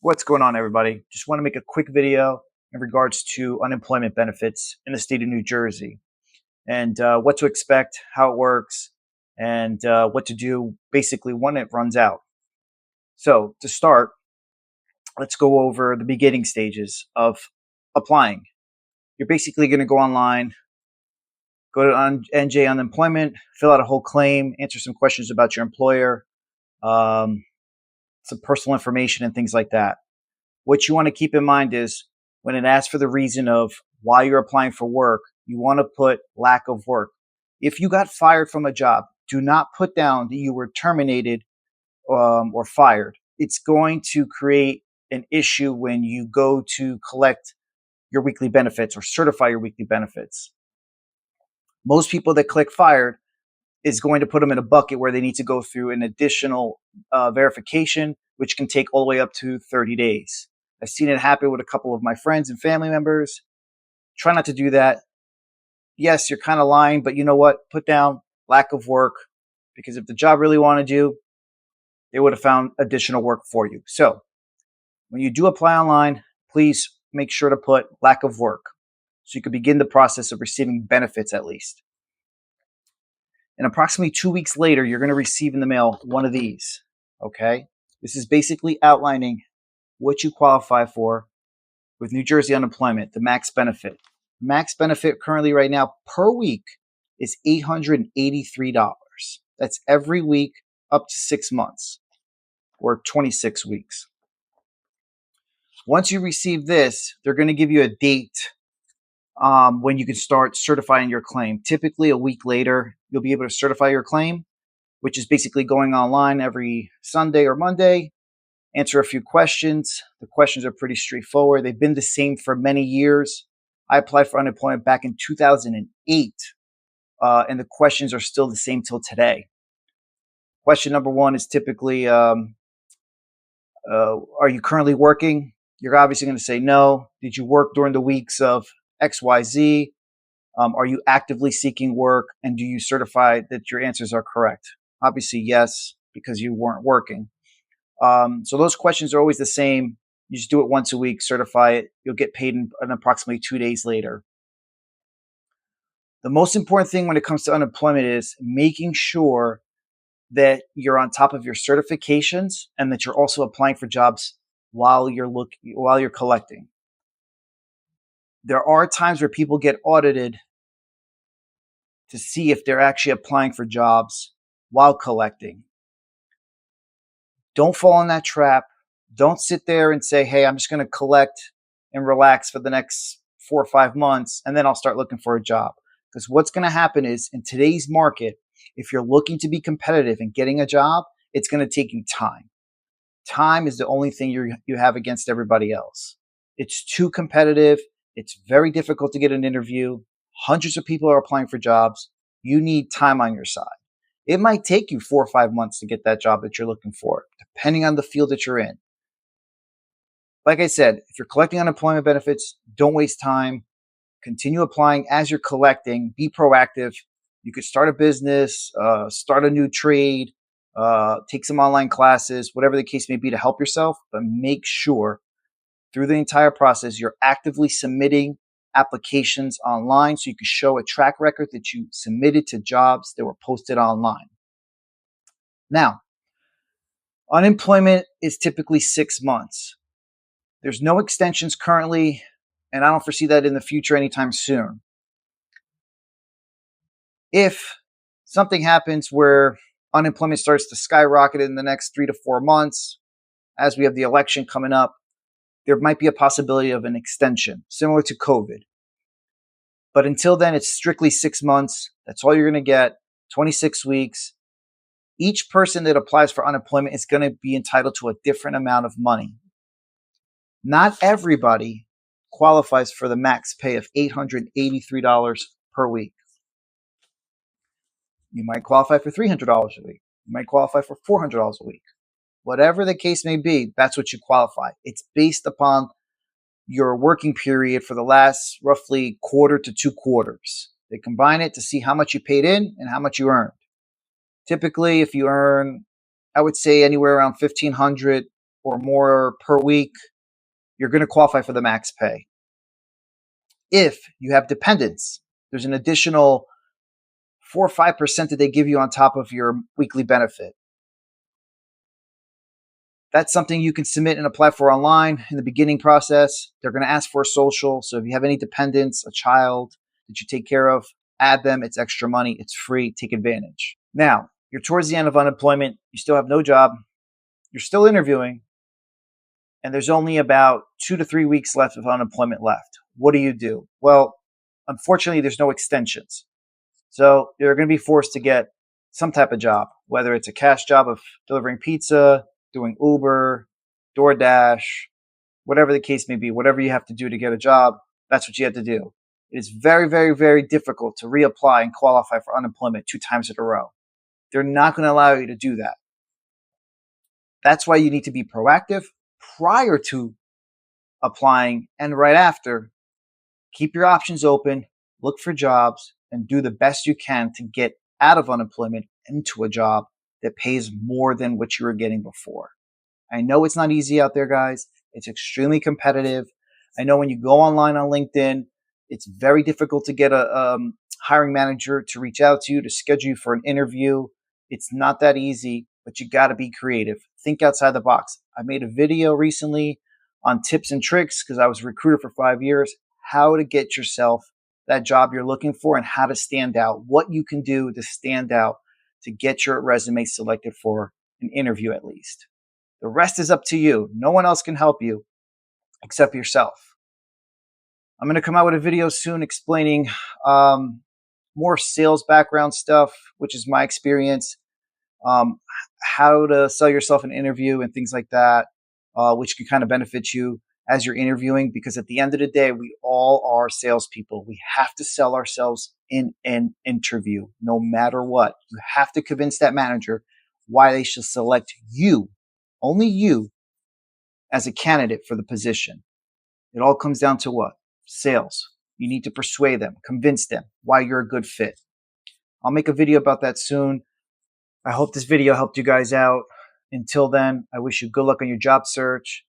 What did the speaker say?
What's going on, everybody? Just want to make a quick video in regards to unemployment benefits in the state of New Jersey and what to expect, how it works, and what to do basically when it runs out. So, to start, let's go over the beginning stages of applying. You're basically going to go online, go to NJ Unemployment, fill out a whole claim, answer some questions about your employer, um, some personal information, and things like that. What you want to keep in mind is when it asks for the reason of why you're applying for work, you want to put lack of work. If you got fired from a job, do not put down that you were terminated or fired. It's going to create an issue when you go to collect your weekly benefits or certify your weekly benefits. Most people that click fired is going to put them in a bucket where they need to go through an additional verification, which can take all the way up to 30 days. I've seen it happen with a couple of my friends and family members. Try not to do that. Yes, you're kind of lying, but you know what? Put down lack of work, because if the job really wanted you, they would have found additional work for you. So when you do apply online, please make sure to put lack of work so you can begin the process of receiving benefits at least. And approximately 2 weeks later, you're going to receive in the mail one of these. Okay? This is basically outlining what you qualify for with New Jersey unemployment, the max benefit. Max benefit currently right now per week is $883. That's every week up to 6 months or 26 weeks. Once you receive this, they're going to give you a date when you can start certifying your claim. Typically a week later, you'll be able to certify your claim, which is basically going online every Sunday or Monday, answer a few questions. The questions are pretty straightforward. They've been the same for many years. I applied for unemployment back in 2008, and the questions are still the same till today. Question number one is typically, are you currently working? You're obviously going to say no. Did you work during the weeks of XYZ? Are you actively seeking work? And do you certify that your answers are correct? Obviously, yes, because you weren't working. So those questions are always the same. You just do it once a week, certify it. You'll get paid in approximately 2 days later. The most important thing when it comes to unemployment is making sure that you're on top of your certifications and that you're also applying for jobs while you're collecting. There are times where people get audited to see if they're actually applying for jobs while collecting. Don't fall in that trap. Don't sit there and say, hey, I'm just going to collect and relax for the next 4 or 5 months, and then I'll start looking for a job. Because what's going to happen is in today's market, if you're looking to be competitive and getting a job, it's going to take you time. Time is the only thing you have against everybody else. It's too competitive. It's very difficult to get an interview. Hundreds of people are applying for jobs. You need time on your side. It might take you 4 or 5 months to get that job that you're looking for, depending on the field that you're in. Like I said, if you're collecting unemployment benefits, don't waste time. Continue applying as you're collecting. Be proactive. You could start a business, start a new trade, take some online classes, whatever the case may be to help yourself, but make sure through the entire process you're actively submitting applications online so you can show a track record that you submitted to jobs that were posted online. Now, unemployment is typically 6 months. There's no extensions currently, and I don't foresee that in the future anytime soon. If something happens where unemployment starts to skyrocket in the next 3 to 4 months, as we have the election coming up, there might be a possibility of an extension, similar to COVID. But until then, it's strictly 6 months. That's all you're going to get, 26 weeks. Each person that applies for unemployment is going to be entitled to a different amount of money. Not everybody qualifies for the max pay of $883 per week. You might qualify for $300 a week. You might qualify for $400 a week. Whatever the case may be, that's what you qualify. It's based upon your working period for the last roughly quarter to 2 quarters. They combine it to see how much you paid in and how much you earned. Typically, if you earn, I would say anywhere around $1,500 or more per week, you're going to qualify for the max pay. If you have dependents, there's an additional 4 or 5% that they give you on top of your weekly benefit. That's something you can submit and apply for online in the beginning process. They're going to ask for a social. So if you have any dependents, a child that you take care of, add them. It's extra money. It's free. Take advantage. Now, you're towards the end of unemployment. You still have no job. You're still interviewing. And there's only about 2 to 3 weeks left of unemployment left. What do? Well, unfortunately, there's no extensions. So you're going to be forced to get some type of job, whether it's a cash job of delivering pizza, doing Uber, DoorDash, whatever the case may be, whatever you have to do to get a job, that's what you have to do. It is very, very, very difficult to reapply and qualify for unemployment 2 times in a row. They're not going to allow you to do that. That's why you need to be proactive prior to applying and right after. Keep your options open, look for jobs, and do the best you can to get out of unemployment into a job that pays more than what you were getting before. I know it's not easy out there, guys. It's extremely competitive. I know when you go online on LinkedIn, it's very difficult to get a hiring manager to reach out to you, to schedule you for an interview. It's not that easy, but you got to be creative. Think outside the box. I made a video recently on tips and tricks because I was a recruiter for 5 years, how to get yourself that job you're looking for and how to stand out, what you can do to stand out to get your resume selected for an interview at least. The rest is up to you. No one else can help you except yourself. I'm going to come out with a video soon explaining more sales background stuff, which is my experience, how to sell yourself an interview and things like that, which can kind of benefit you as you're interviewing, because at the end of the day, we all are salespeople. We have to sell ourselves in an interview, no matter what. You have to convince that manager why they should select you, only you, as a candidate for the position. It all comes down to what? Sales. You need to persuade them, convince them why you're a good fit. I'll make a video about that soon. I hope this video helped you guys out. Until then, I wish you good luck on your job search.